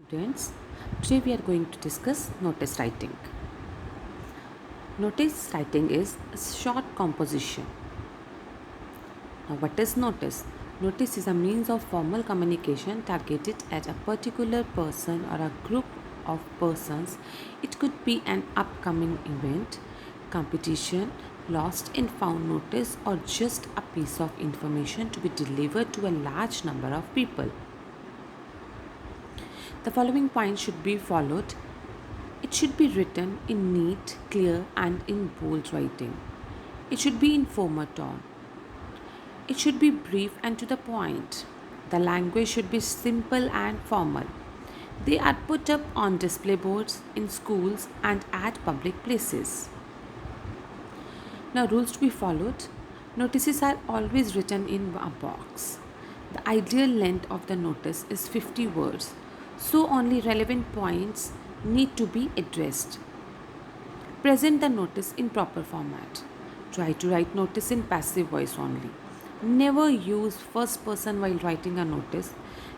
Students, today we are going to discuss notice writing. Notice writing is a short composition. Now, what is notice? Notice is a means of formal communication targeted at a particular person or a group of persons. It could be an upcoming event, competition, lost and found notice, or just a piece of information to be delivered to a large number of people. The following points should be followed. It should be written in neat, clear, and in bold writing. It should be in formal tone. It should be brief and to the point. The language should be simple and formal. They are put up on display boards in schools and at public places. Now, rules to be followed. Notices are always written in a box. The ideal length of the notice is 50 words, so only relevant points need to be addressed. Present the notice in proper format. Try to write notice in passive voice only. Never use first person while writing a notice.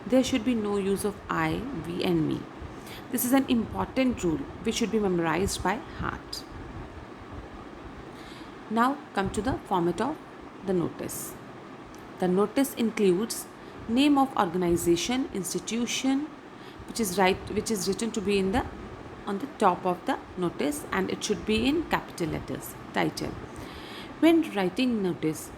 There should be no use of I, we, and me. This is an important rule which should be memorized by heart. Now come to the format of the notice. The notice includes name of organization, institution, which is written to be in the on the top of the notice, and it should be in capital letters. Title. When writing notice,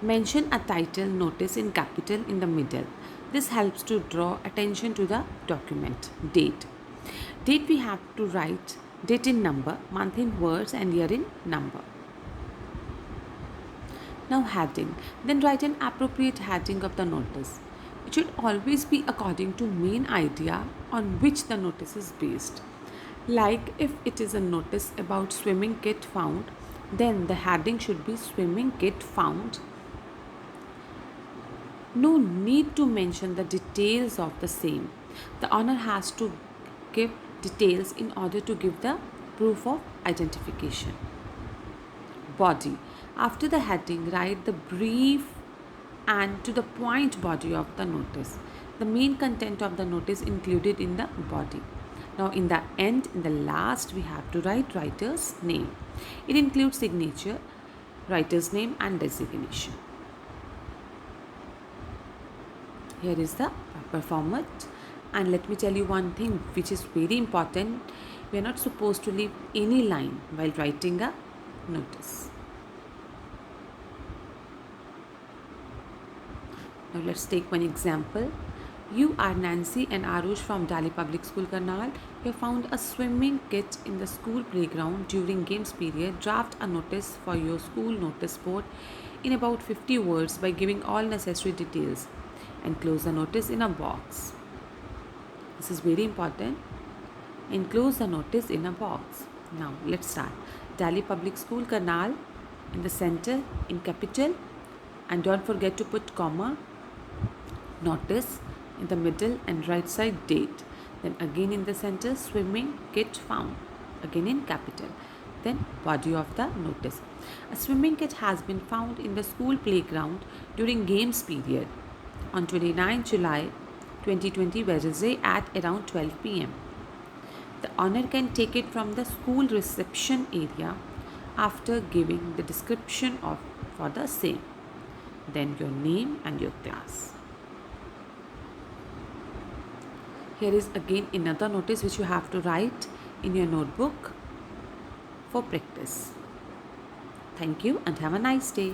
mention a title notice in capital in the middle. This helps to draw attention to the document. Date. Date we have to write date in number, month in words, and year in number. Now heading. Then write an appropriate heading of the notice. It should always be according to main idea on which the notice is based. Like if it is a notice about swimming kit found, then the heading should be swimming kit found. No need to mention the details of the same. The owner has to give details in order to give the proof of identification. Body. After the heading, write the brief and to the point body of the notice. The main content of the notice included in the body. Now in the end, in the last, we have to write writer's name. It includes signature, writer's name and designation. Here is the proper format, and let me tell you one thing which is very important. We are not supposed to leave any line while writing a notice. Now let's take one example. You are Nancy and Arush from Delhi Public School, Karnal. You have found a swimming kit in the school playground during games period. Draft a notice for your school notice board in about 50 words by giving all necessary details. Enclose the notice in a box. This is very important. Enclose the notice in a box. Now let's start. Delhi Public School, Karnal in the center in capital, and don't forget to put comma, notice in the middle, and right side date. Then again in the center, swimming kit found, again in capital. Then body of the notice. A swimming kit has been found in the school playground during games period on 29 July 2020 Wednesday at around 12 p.m. The owner can take it from the school reception area after giving the description of for the same. Then your name and your class. Here is again another notice which you have to write in your notebook for practice. Thank you and have a nice day.